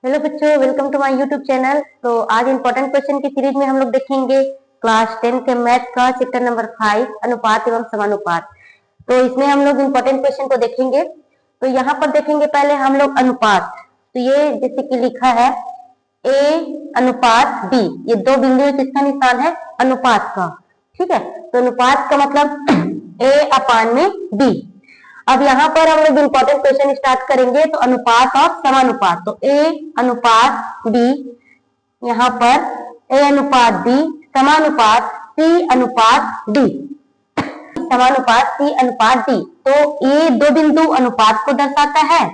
Hello बच्चों, welcome to my YouTube channel. तो आज इंपॉर्टेंट क्वेश्चन की सीरीज में हम लोग देखेंगे क्लास 10 के मैथ का चैप्टर नंबर 5 अनुपात एवं समानुपात। तो इसमें हम लोग इंपॉर्टेंट क्वेश्चन को देखेंगे। तो यहाँ पर देखेंगे पहले हम लोग अनुपात। तो ये जैसे कि लिखा है ए अनुपात बी, ये दो बिंदु किसका निशान है? अनुपात का। ठीक है, तो अनुपात का मतलब ए अपान में बी। अब यहाँ पर हम लोग इंपॉर्टेंट क्वेश्चन स्टार्ट करेंगे। तो अनुपात और समानुपात, तो ए अनुपात बी, यहाँ पर ए अनुपात बी समानुपात सी अनुपात डी, समानुपात सी अनुपात डी। तो ये दो बिंदु अनुपात को दर्शाता है,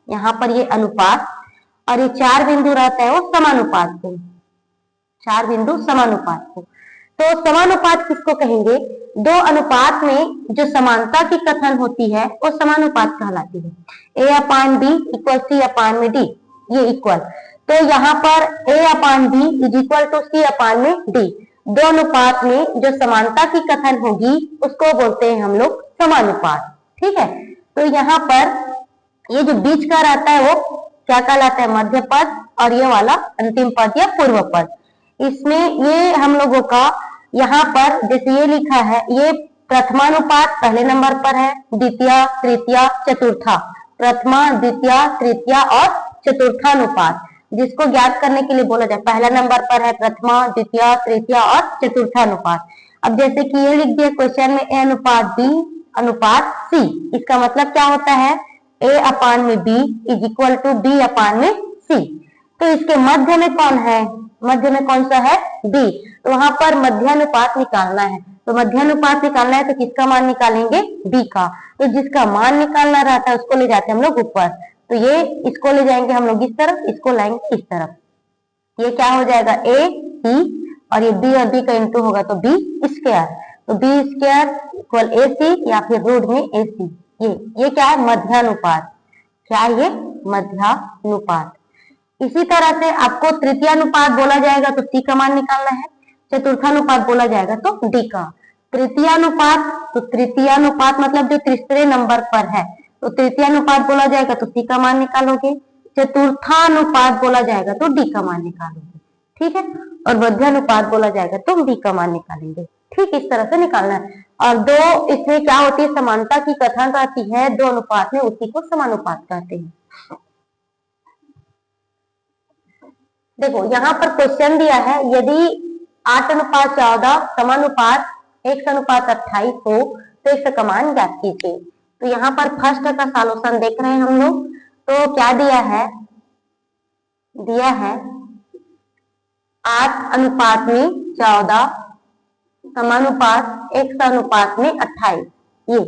यहाँ पर ये अनुपात, और ये चार बिंदु रहता है वो समानुपात को, चार बिंदु समानुपात को। तो समानुपात किसको कहेंगे? दो अनुपात में जो समानता की कथन होती है वो समानुपात कहलाती है। A upon B equal C upon में डी, ये इक्वल। तो यहाँ पर A upon B is equal to C upon में डी। दो अनुपात में जो समानता की कथन होगी उसको बोलते हैं हम लोग समानुपात। ठीक है, तो यहाँ पर ये जो बीच का रहता है वो क्या कहलाता है? मध्य पद, और ये वाला अंतिम पद या पूर्व पद। इसमें ये हम लोगों का यहाँ पर जैसे ये लिखा है, ये प्रथमानुपात पहले नंबर पर है, द्वितीय तृतीय चतुर्था, प्रथमा द्वितीय तृतीय और चतुर्थानुपात, जिसको ज्ञात करने के लिए बोला जाए पहला नंबर पर है प्रथमा द्वितीय तृतीय और चतुर्थानुपात। अब जैसे कि ये लिख दिया क्वेश्चन में ए अनुपात बी अनुपात सी, इसका मतलब क्या होता है? ए अपान में B is equal to B upon में सी। तो इसके मध्य में कौन है? मध्य में कौन सा है? बी। तो वहां पर मध्यानुपात निकालना है। तो मध्यानुपात निकालना है तो किसका मान निकालेंगे? बी का। तो जिसका मान निकालना रहता है उसको ले जाते हैं हम लोग ऊपर। तो ये इसको ले जाएंगे हम लोग इस तरफ, इसको लाएंगे इस तरफ। ये क्या हो जाएगा? ए सी, और ये बी और बी का इंटू होगा तो बी स्क्वायर। तो बी स्क्वायर इक्वल ए सी, या फिर रूट में ए सी। ये क्या है? मध्यानुपात। क्या है ये? मध्यानुपात। इसी तरह से आपको तृतीयानुपात बोला जाएगा तो सी का मान निकालना है, चतुर्थानुपात बोला जाएगा तो डी का। तृतीयानुपात, तो तृतीयानुपात मतलब जो तीसरे नंबर पर है, तो तृतीयानुपात बोला जाएगा तो सी का मान निकालोगे, चतुर्थानुपात बोला जाएगा तो डी का मान निकालोगे। ठीक है, और मध्यानुपात बोला जाएगा तो बी का मान निकालेंगे। ठीक, इस तरह से निकालना है। और दो इसमें क्या होती है? समानता की कथन रहती है दो अनुपात में, उसी को समानुपात कहते हैं। देखो यहाँ पर क्वेश्चन दिया है, यदि 8:14 समानुपात 1:28 हो तो इसका मान ज्ञात कीजिए। तो यहाँ पर फर्स्ट का सॉल्यूशन देख रहे हैं हम लोग। तो क्या दिया है? दिया है 8:14 समानुपात 1:28। ये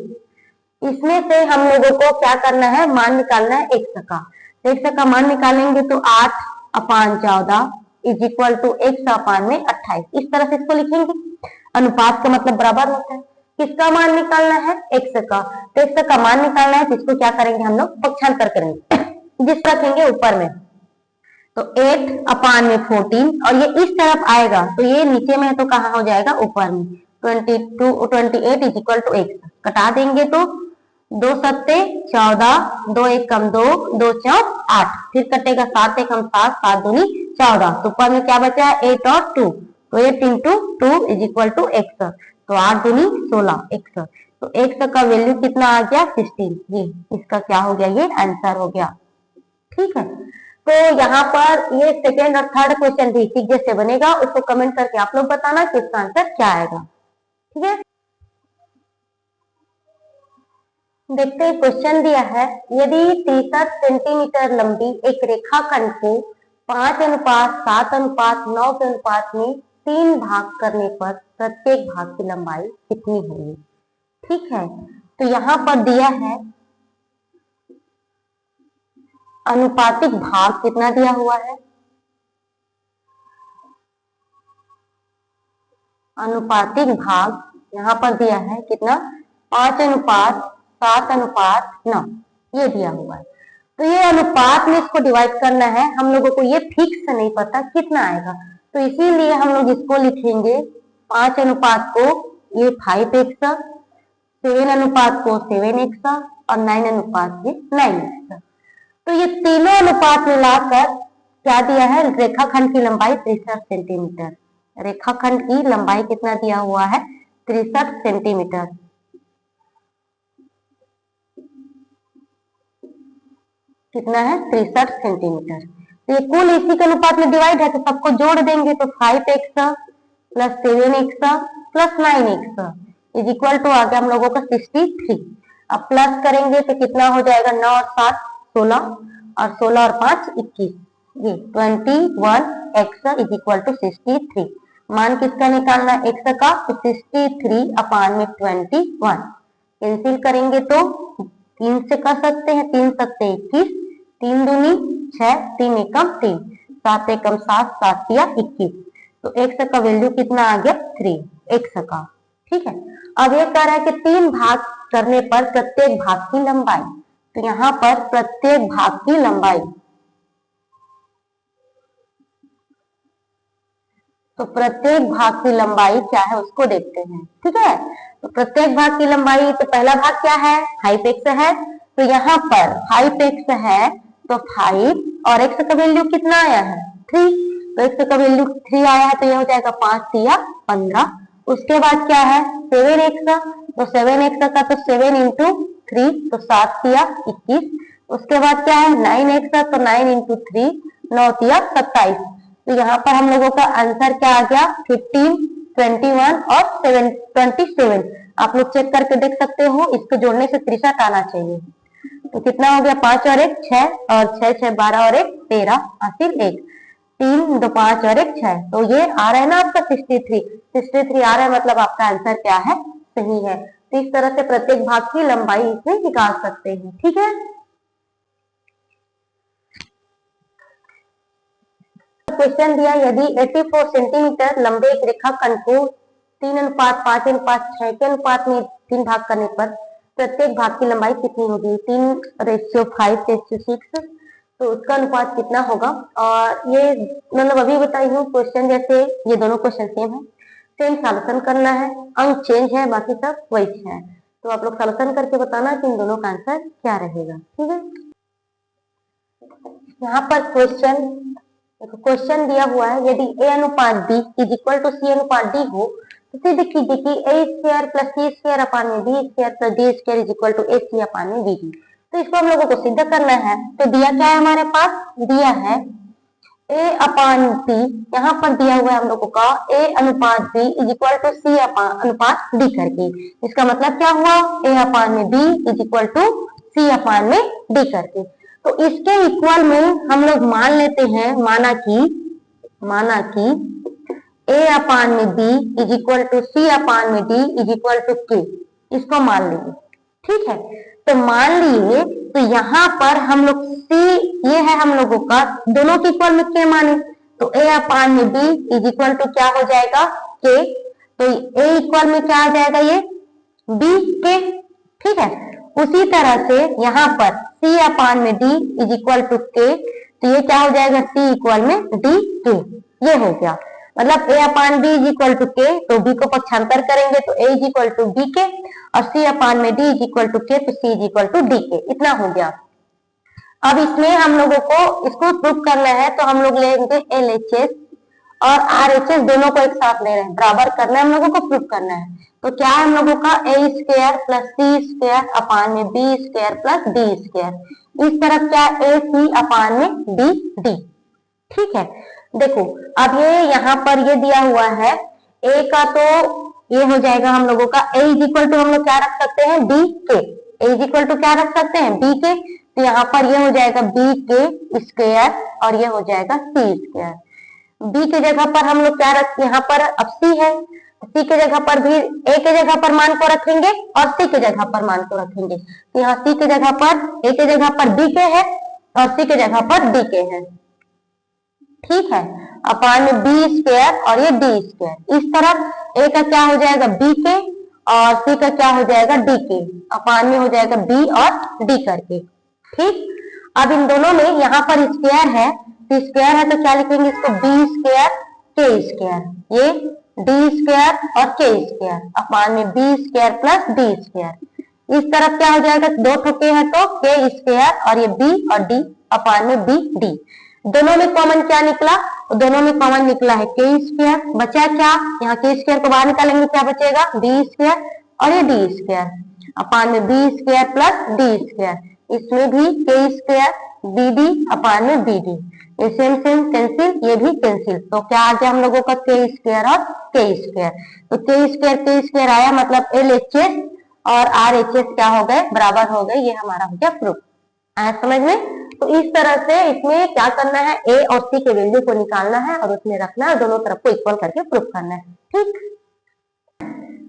इसमें से हम लोगों को क्या करना है? मान निकालना है x का। तो x का मान निकालेंगे तो 8/14 इज इक्वल टू 1/28। इस तरह से इसको लिखेंगे। अनुपात का मतलब बराबर होता है। किसका मान निकालना है? x का। तो x का मान निकालना है तो इसको क्या करेंगे हम लोग? पक्षांतर करेंगे, जिस रखेंगे ऊपर में। तो 8/14, और ये इस तरफ आएगा तो ये नीचे में है तो कहाँ हो जाएगा? ऊपर में। 28 इज इक्वल टू x कटा देंगे तो 2 सत्ते 14, 2 1 कम 2, 2 चौक 8, फिर कटेगा 7 1 7, 7 दूनी 14। तो ऊपर में क्या बचा है? 8 और 2, तो 8 into 2 is equal to x। तो 8 दूनी 16 x। तो x का वैल्यू कितना आ गया? 16। ये इसका क्या हो गया? ये आंसर हो गया। ठीक है, तो यहाँ पर ये सेकेंड और थर्ड क्वेश्चन भी ठीक जैसे बनेगा, उसको कमेंट करके आप लोग बताना कि इसका आंसर क्या आएगा। ठीक है, देखते हैं क्वेश्चन दिया है, यदि 63 सेंटीमीटर लंबी एक रेखाखंड को 5:7:9 के अनुपात में 3 भाग करने पर प्रत्येक भाग की लंबाई कितनी होगी? ठीक है, तो यहाँ पर दिया है अनुपातिक भाग कितना दिया हुआ है? अनुपातिक भाग यहाँ पर दिया है कितना? 5:7:9, ये दिया हुआ है। तो ये अनुपात में इसको डिवाइड करना है, हम लोगों को ये फिक्स नहीं पता कितना आएगा, तो इसीलिए हम लोग इसको लिखेंगे 5 अनुपात को ये 5x, 7 अनुपात को 7x, और 9 अनुपात ये 9x। तो ये तीनों अनुपात मिलाकर क्या दिया है, रेखाखंड की लंबाई 63 सेंटीमीटर। रेखाखंड की लंबाई कितना दिया हुआ है, 63 सेंटीमीटर। कितना है, 63 सेंटीमीटर। तो ये कुल इसी के अनुपात में डिवाइड है, तो सबको जोड़ देंगे तो 5x plus 7x plus 9x is equal to आ गया हम लोगों का 63। अब प्लस करेंगे तो कितना हो जाएगा, 9 और 7 16 और 16 और 5 21, ये 21x इज इक्वल टू 63। मान किसका निकालना है, x का, तो 63 अपान में 21। कैंसिल करेंगे तो 3 से कर सकते हैं, 3 सकते 21, 3 दूनी 6, 3 एकम 3, 7 एकम 7, 7 या 21। तो x का वैल्यू कितना आ गया, 3 x का। ठीक है, अब ये कह रहा है कि 3 भाग करने पर प्रत्येक भाग की लंबाई, तो यहाँ पर प्रत्येक भाग की लंबाई, तो प्रत्येक भाग की लंबाई क्या है उसको देखते हैं। ठीक है, तो प्रत्येक भाग की लंबाई, तो पहला भाग क्या है, 5x है, तो यहाँ पर 5x है तो 5 और x का वैल्यू कितना आया है, 3, तो x का वैल्यू 3 आया है, तो यह हो जाएगा 5 या 15। उसके बाद क्या है 7x, तो 7x का तो 7 इंटू 3, तो 7 या 21। उसके बाद क्या है 9x, तो 9 इंटू 3, 9 या 27। तो यहाँ पर हम लोगों का आंसर क्या आ गया, 15, 21 और 7 27। आप लोग चेक करके देख सकते हो, इसको जोड़ने से 63 आना चाहिए। तो कितना हो गया, 5 और 1 6, और 6 6 12 और 1 13, हासिल 1, 3 2 5 और 1 6। तो ये आ रहा है ना आपका 63 आ रहा है, मतलब आपका आंसर क्या है, सही है। तो इस तरह से प्रत्येक भाग की लंबाई इसमें निकाल सकते हैं। ठीक है, क्वेश्चन दिया, यदि 84 सेंटीमीटर लंबे एक रेखाखंड को 3:5:6 के अनुपात में 3 भाग करने पर प्रत्येक भाग की लंबाई कितनी होगी, 3:5:6, तो उसका अनुपात कितना होगा। और ये मतलब अभी बताई हूँ क्वेश्चन, जैसे ये दोनों क्वेश्चन सेम है, सेम सॉल्यूशन करना है, अंक चेंज है, बाकी सब वही है। तो आप लोग सॉल्यूशन करके बताना कि इन दोनों का आंसर क्या रहेगा। ठीक है, यहाँ पर क्वेश्चन दिया हुआ है, यदि a अनुपात b is equal to c अनुपात d हो, तो सिद्ध कीजिए कि a square plus c square upon में b square plus d square is equal to ac upon में bd। तो इसको हम लोगों को सिद्ध करना है। तो दिया क्या है हमारे पास, दिया है a अपान b, यहाँ पर दिया हुआ है हम लोगों का a अनुपात b is equal to c अनुपात d करके। इसका मतलब क्या हुआ, a अपान में b is equal to c upon में d करके। तो इसके इक्वल में हम लोग मान लेते हैं, माना कि a अपान में b is equal to c upon में d is equal to k, इसको मान लीजिए। ठीक है, तो मान लिए, तो यहाँ पर हम लोग c, ये है हम लोगों का, दोनों के इक्वल में k माने, तो a अपान में b इज इक्वल टू क्या हो जाएगा, k। तो a इक्वल में क्या आ जाएगा, ये b k। ठीक है, उसी तरह से यहाँ पर c अपान में d is equal to k, तो ये क्या हो जाएगा, c इक्वल में d k, ये हो गया। मतलब a upon b is equal to k, तो b को पक्षांतर करेंगे तो a is equal to b k, और c अपान में d is equal to k, तो c is equal to d k, इतना हो गया। अब इसमें हम लोगों को इसको प्रूफ करना है, तो हम लोग लेंगे LHS और RHS दोनों को एक साथ ले रहे हैं, बराबर करना है, हम लोगों को प्रूफ करना है। तो क्या है हम लोगों का, a square plus c square upon में b square plus d square, इस तरफ क्या a c अपान में b d। ठीक है, देखो अब ये यहाँ पर ये दिया हुआ है a का, तो ये हो जाएगा हम लोगों का a इज इक्वल टू हम लोग क्या रख सकते हैं, b k, a is equal to क्या रख सकते हैं, b k। तो यहाँ पर ये हो जाएगा b k स्क्वायर और ये हो जाएगा c स्क्वायर। b के जगह पर हम लोग क्या रख, यहाँ पर अब c है, c के जगह पर भी a के जगह पर मान को रखेंगे और c के जगह पर मान को रखेंगे। तो यहाँ c के जगह पर, a के जगह पर b k है और c के जगह पर d k है। ठीक है, अपान में b स्क्वायर और ये d स्क्वायर, इस तरफ a का क्या हो जाएगा, b k, और c का क्या हो जाएगा, d k, अपान में हो जाएगा b और d करके। ठीक, अब इन दोनों में यहाँ पर स्क्वायर है, तो स्क्वायर है तो क्या लिखेंगे इसको, b स्क्वायर k स्क्वायर, ये d स्क्वायर और k स्क्वायर अपान में b square plus d square. इस तरफ क्या हो जाएगा, दो ठो k है तो k स्क्वायर और ये b और d अपान में b d। दोनों में कॉमन क्या निकला? तो दोनों में कॉमन निकला है के स्क्वायर। बचा क्या? यहाँ के स्क्वायर को बाहर निकालेंगे, क्या बचेगा? बी स्क्वायर और ये डी स्क्वायर अपान में B square plus D square. इसमें भी के स्क्वायर बी डी अपान में बी डी, ये सेम सेम कैंसिल, ये भी कैंसिल। तो क्या आ गया हम लोगों का? के स्क्वायर और के स्क्वायर। तो के स्क्वायर आया, मतलब एल एच एस और आर एच एस क्या हो गए? बराबर हो गए। ये हमारा हो गया प्रूफ। आया समझ में? तो इस तरह से इसमें क्या करना है? ए और सी के वैल्यू को निकालना है और उसमें रखना है, दोनों तरफ को इक्वल करके प्रूफ करना है। ठीक,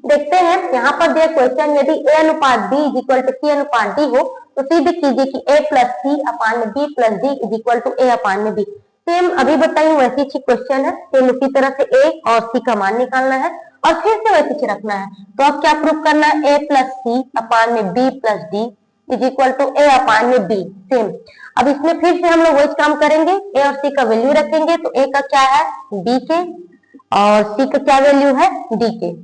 देखते हैं यहाँ पर दिया क्वेश्चन, यदि ए अनुपात बी इज इक्वल टू सी अनुपात डी हो तो सिद्ध कीजिए कि ए प्लस सी अपान में B plus D is equal to A upon में बी। सेम अभी बताई वैसी ही क्वेश्चन है, सेम उसी तरह से ए और सी का मान निकालना है और फिर से वैसे ही रखना है। तो अब क्या प्रूफ करना है? ए प्लस सी अपान में B plus D is equal to A upon में बी। सेम अब इसमें फिर से हम लोग वही काम करेंगे, ए और सी का वैल्यू रखेंगे। तो ए का क्या है? बी के, और सी का क्या वैल्यू है? डी के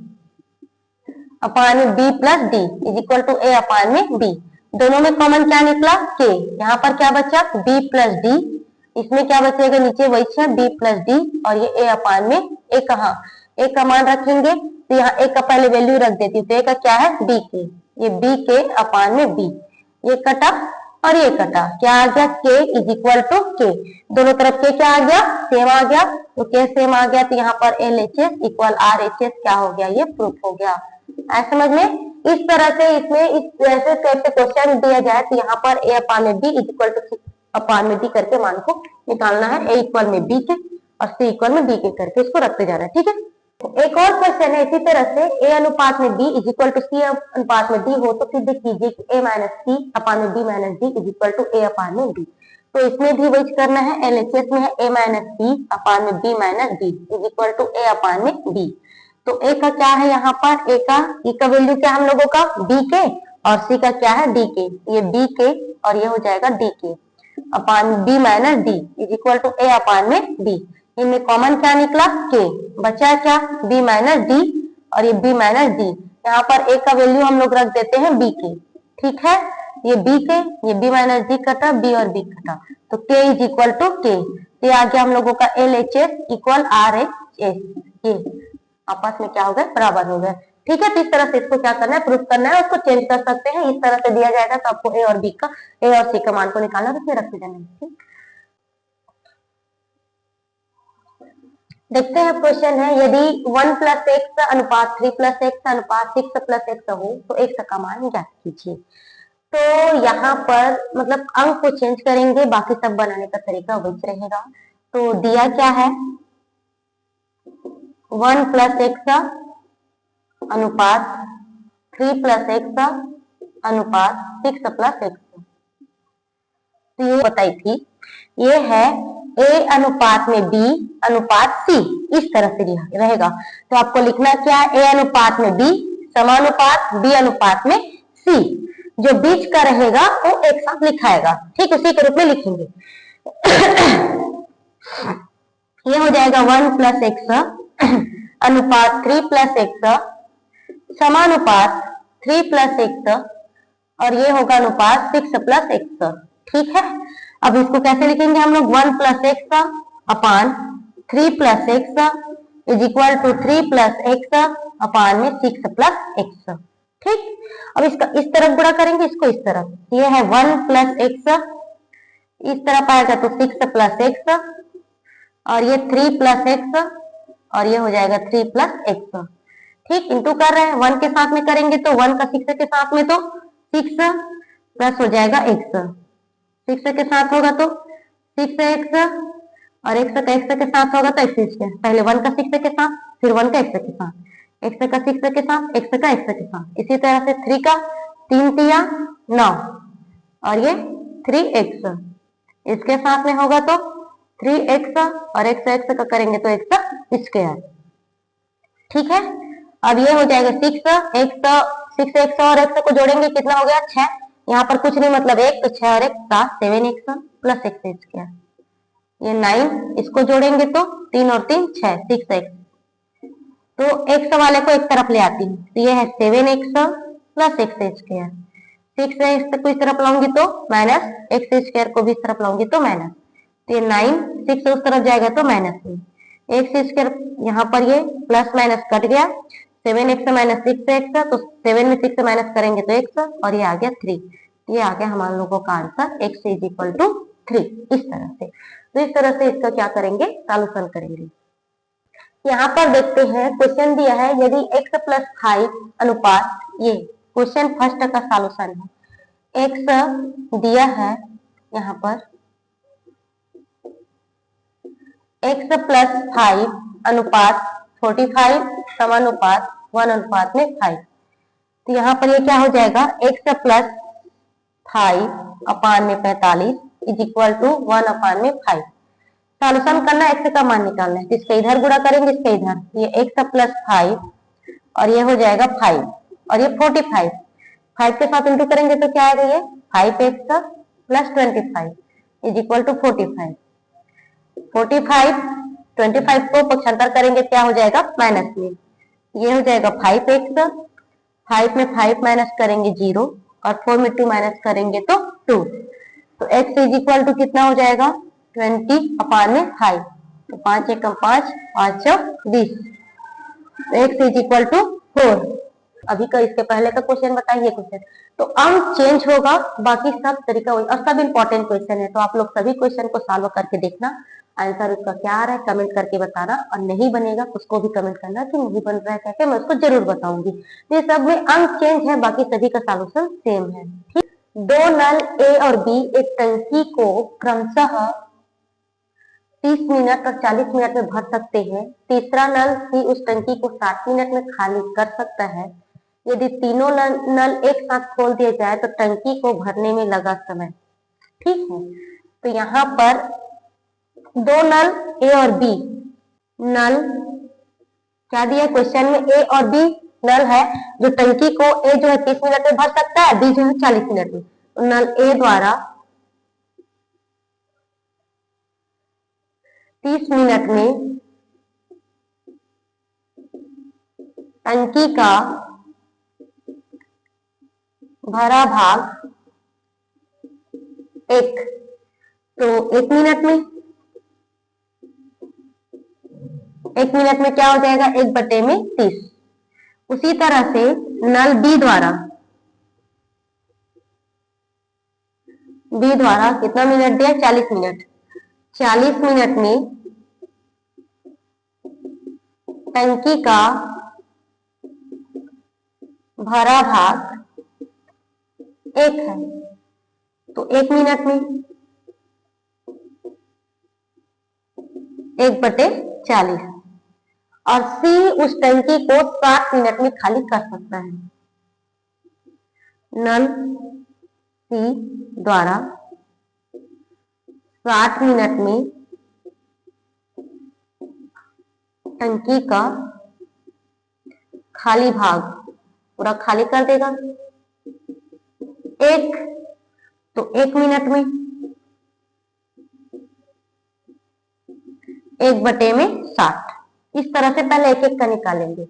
अपान में B plus D is equal to A upon में बी। दोनों में कॉमन क्या निकला? के। यहाँ पर क्या बचा? B plus D. इसमें क्या बचेगा? नीचे वही है बी प्लस डी और ये ए अपान में ए। कहा ए का मान रखेंगे तो यहाँ ए का पहले वैल्यू रख देती हूँ। तो ए का क्या है? बी के, ये बी के अपान में बी। ये कटा और ये कटा, क्या आ गया? के इज इक्वल टू के। दोनों तरफ के क्या आ गया? सेम आ गया। तो के सेम आ गया तो यहाँ पर L H S equal R H S क्या हो गया? ये प्रूफ हो गया। ऐसे समझ में? इस तरह से इसमें इस ऐसे क्वेश्चन दिया जाए तो यहाँ पर ए अपान में B is equal to upon में डी करके मान को निकालना है। ए इक्वल में बी के और सी इक्वल में डी के करके इसको रखते जाना है। ठीक है, एक और क्वेश्चन है इसी तरह से, ए अनुपात में बी इज इक्वल टू सी अनुपात में डी हो तो सिद्ध कीजिए कि ए माइनस सी अपान में B minus D is equal to A upon में डी। तो इसमें भी वही करना है, एलएचएस में है ए माइनस सी अपान में B minus D is equal to A upon में बी। तो ए का क्या है? यहाँ पर ए का वैल्यू क्या है हम लोगों का? बी के, और सी का क्या है? डी के। ये बी के और ये हो जाएगा डी के upon B minus D is equal to A upon में बी। इनमें कॉमन क्या निकला? के। बचा क्या? बी माइनस डी और ये बी माइनस डी। यहाँ पर ए का वैल्यू हम लोग रख देते हैं बी के। ठीक है, ये बी के, ये बी माइनस डी कटा, बी और बी कटा, तो के इज इक्वल टू के। तो आ गया हम लोगों का L H S equal R H S. ये आपस में क्या हो गए? बराबर हो गए। ठीक है, तो इस तरह से इसको क्या करना है? प्रूफ करना है। उसको चेंज कर सकते हैं, इस तरह से दिया जाएगा तो आपको ए और बी का, ए और सी का मान को निकालना है, उसमें रखते जाना है। देखते हैं क्वेश्चन है, यदि 1 प्लस एक्स अनुपात 3 प्लस एक्स अनुपात 6 प्लस एक्स हो तो एक्स का मान ज्ञात कीजिए। तो यहाँ पर मतलब अंक को चेंज करेंगे, बाकी सब बनाने का तरीका वही रहेगा। तो दिया क्या है? 1 प्लस एक्स अनुपात 3 प्लस एक्स अनुपात 6 प्लस एक्स। तो ये बताई थी, ये है ए अनुपात में बी अनुपात सी, इस तरह से रहेगा। तो आपको लिखना क्या है? ए अनुपात में बी समानुपात बी अनुपात में सी। जो बीच का रहेगा वो एक साथ लिखाएगा। ठीक, उसी के रूप में लिखेंगे। ये हो जाएगा 1 प्लस एक्स अनुपात 3 प्लस एक्स समानुपात 3 प्लस एक्स और ये होगा अनुपात 6 प्लस एक्स। ठीक है, अब इसको कैसे लिखेंगे हम लोग? 1 plus X upon 3 plus X is equal to 3 plus X upon में 6 प्लस एक्स। ठीक, अब इसका इस तरफ गुणा करेंगे, इसको इस तरफ। ये है 1 प्लस एक्स, इस तरफ आएगा तो 6 प्लस एक्स और ये 3 प्लस एक्स और ये हो जाएगा 3 प्लस एक्स। ठीक, इंटू कर रहे हैं, 1 के साथ में करेंगे तो 1 का 6 के साथ में तो 6 प्लस हो जाएगा एक्स, 6 के साथ होगा तो 6 एक्स और एक्स का एक्स के साथ होगा तो एक्स। पहले 1 का 6 के साथ, फिर 1 का एक्स के साथ, एक्स का 6 के साथ, एक्स का एक्स के साथ। इसी तरह से 3 का 3 तिया 9 और ये 3x इसके साथ में होगा तो 3x और x का करेंगे तो x स्क्वायर। ठीक है, अब ये हो जाएगा 6x और x को जोड़ेंगे कितना हो गया? 6। यहाँ पर कुछ नहीं मतलब 1, तो 6 और 1 7, 7x प्लस x स्क्वायर। ये 9, इसको जोड़ेंगे तो 3 और 3 6, 6x। तो x वाले को एक तरफ ले आती हूँ, तो ये है 7x plus x square. 6x को इस तरफ लाऊंगी तो माइनस, x स्क्वायर को भी इस तरफ लाऊंगी तो माइनस। तो ये 9, 6 उस तरफ जाएगा तो -3, x² यहाँ पर ये प्लस माइनस कट गया, 7x माइनस 6x, तो 7 में 6 से माइनस करेंगे तो x, और ये आ गया 3। ये आ गया हमारे लोगों का आंसर x = 3, इस तरह से। तो इस तरह से इसका क्या करेंगे, सॉल्यूशन करेंगे। यहाँ पर देखते हैं क्वेश्चन दिया है यदि x + 5 अनुपात, ये क्वेश्चन फर्स्ट का सॉल्यूशन है। x दिया है यहाँ पर x + 5 अनुपात 45 समानुपात 1/5। तो यहाँ पर ये क्या हो जाएगा, x + 5 अपान में 45 = 1/5। सॉल्यूशन करना, x का मान निकालना है, इसके इधर गुणा करेंगे, इसके इधर, ये x + 5 और ये हो जाएगा 5 और ये 45, 5 के साथ इंटू करेंगे तो क्या आएगा, ये 5x + 25 = 45। 45 25 को पक्षांतर करेंगे क्या हो जाएगा, माइनस में, ये हो जाएगा 5x, 5 में 5 माइनस करेंगे 0 और 4 में 2 माइनस करेंगे तो 2। तो x = कितना हो जाएगा, 20/5। तो 5 एकम 5, 5 चौक 20, तो x = 4। अभी का इसके पहले का क्वेश्चन बताइए क्वेश्चन, तो अंक चेंज होगा, बाकी सब तरीका वही, और सब इंपॉर्टेंट क्वेश्चन है। तो आप लोग सभी क्वेश्चन को सॉल्व करके देखना, आंसर उसका क्या आ रहा है कमेंट करके बताना, और नहीं बनेगा उसको भी कमेंट करना कि नहीं बन रहा है कैसे, मैं उसको जरूर बताऊंगी। ये सब में अंक चेंज है, बाकी सभी का सॉल्यूशन सेम है। ठीक, दो नल ए और बी एक टंकी को क्रमशः 30 मिनट और 40 मिनट में भर सकते हैं। तीसरा नल सी उस टंकी को 60 मिनट में खाली कर सकता है। यदि तीनों नल एक साथ खोल दिए जाए तो टंकी को भरने में लगा समय। ठीक है, तो यहाँ पर दो नल ए और बी, नल क्या दिया क्वेश्चन में, ए और बी नल है, जो टंकी को ए जो है 30 मिनट में भर सकता है, बी जो है 40 मिनट में। तो नल ए द्वारा 30 मिनट में टंकी का भरा भाग 1, तो 1 मिनट में, 1 मिनट में क्या हो जाएगा, 1/30। उसी तरह से नल बी द्वारा कितना मिनट दिया, 40 मिनट, 40 मिनट में टंकी का भरा भाग 1 है, तो 1 मिनट में 1/40, और सी उस टंकी को 60 मिनट में खाली कर सकता है। नल सी द्वारा 60 मिनट में टंकी का खाली भाग पूरा खाली कर देगा 1, तो 1 मिनट में 1/60। इस तरह से पहले एक एक का निकालेंगे।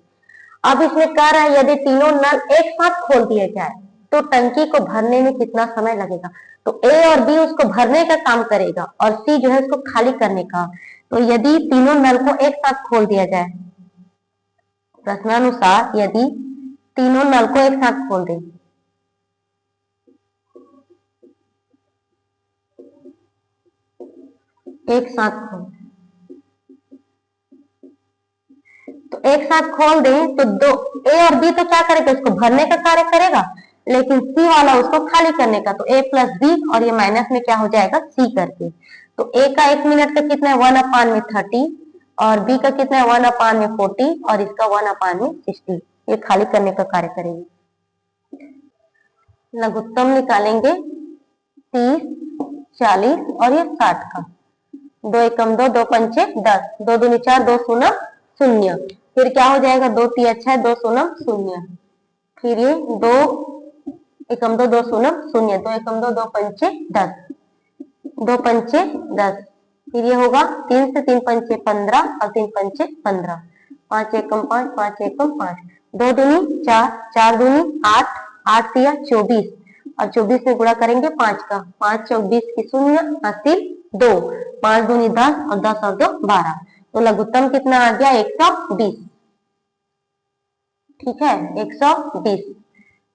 अब इसमें कह रहा है यदि तीनों नल एक साथ खोल दिए जाए तो टंकी को भरने में कितना समय लगेगा। तो ए और बी उसको भरने का काम करेगा और सी जो है उसको खाली करने का। तो यदि तीनों नल को एक साथ खोल दिया जाए, प्रश्नानुसार यदि तीनों नल को एक साथ खोल दें, एक साथ खोल, तो एक साथ खोल दें तो दो ए और बी तो क्या करेगा, उसको भरने का कार्य करेगा, लेकिन सी वाला उसको खाली करने का। तो ए प्लस बी और ये माइनस में क्या हो जाएगा, सी करके। तो ए का 1 मिनट का कितना है, 1/30, और बी का कितना है 1/40, और इसका 1/60। ये खाली करने का कार्य करेगी। लघुत्तम निकालेंगे 30, 40 और ये 60 का। 2 एकम 2, 2 पंचे 10, 2 दूनी 4, 2 शून्य 0। फिर क्या हो जाएगा, 2 तिया 6, 2 शून्य 0। फिर ये 2 एकम 2, 2 शून्य 0, 2 एकम 2, 2 पंचे 10, 2 पंचे 10। फिर ये होगा 3 से 3 पंचे 15 और 3 पंचे 15, 5 एकम 5, 5 एकम 5, 2 दूनी 4, 4 दूनी 8, 8 तिया 24, और 24 में गुणा करेंगे 5 का, 5 चौक 20 की 0, हासिल 2, 5 दूनी 10 और 10 और 2 12। तो लघुत्तम कितना आ गया 120। ठीक है 120।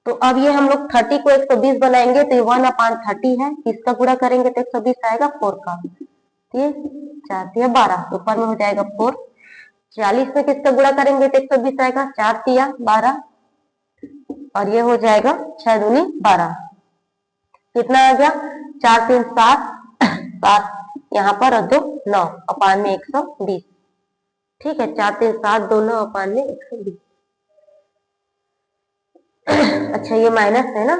तो अब ये हम लोग 30 को 120 बनाएंगे तो ये 1/30 है, इसका गुणा करेंगे तो 120 आएगा 4 का। ये 4 12, ऊपर में हो जाएगा 4। 40 में किसका गुणा करेंगे तो 120 आएगा, 4 12 और ये हो जाएगा 6 दूनी 12। कितना आ गया 4 3 7 7 यहाँ पर और 2 9 अपान में 120। ठीक है 4 3 7 2 9 अपान में 120। अच्छा ये माइनस है ना,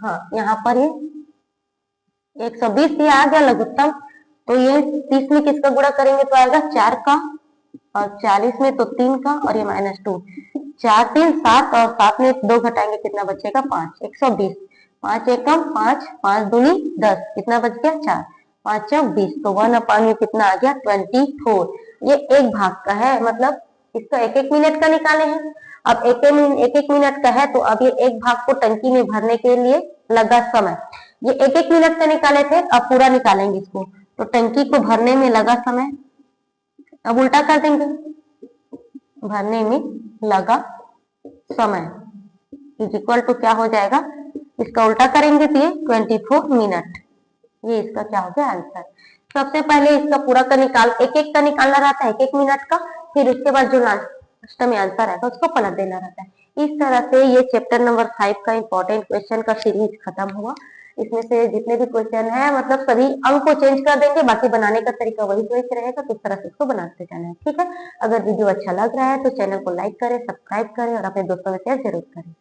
हाँ यहाँ पर ये 120 ये आ गया लघुत्तम। तो ये 30 में किसका गुणा करेंगे तो आएगा 4 का, और 40 में तो 3 का और ये -2। 4 3 7 और 7 में 2 घटाएंगे कितना बचेगा 5। 120, 5 एकम 5, 5 दूनी 10, कितना बच गया 4, 5 चौक 20। तो 1/, में कितना आ गया 24। ये एक भाग का है, मतलब इसका 1-1 मिनट का निकाले हैं। अब 1-1 मिनट का है तो अब ये एक भाग को टंकी में भरने के लिए लगा समय, ये 1-1 मिनट का निकाले थे, अब पूरा निकालेंगे इसको। तो टंकी को भरने में लगा समय, अब उल्टा कर देंगे, भरने में लगा समय इज इक्वल टू क्या हो जाएगा, इसका उल्टा करेंगे तो ये 24 मिनट। ये इसका क्या हो गया आंसर। सबसे पहले इसका पूरा का निकाल, एक एक का निकालना रहता है 1-1 मिनट का, फिर उसके बाद जो लास्ट में आंसर आएगा उसको पलट देना रहता है। इस तरह से ये चैप्टर नंबर 5 का इंपॉर्टेंट क्वेश्चन का सीरीज खत्म हुआ। इसमें से जितने भी क्वेश्चन है मतलब सभी अंक को चेंज कर देंगे, बाकी बनाने का तरीका वही रहेगा, तो इस तरह से इसको बनाते जाना है। ठीक है, अगर वीडियो अच्छा लग रहा है तो चैनल को लाइक करें, सब्सक्राइब करें और अपने दोस्तों में शेयर जरूर करें।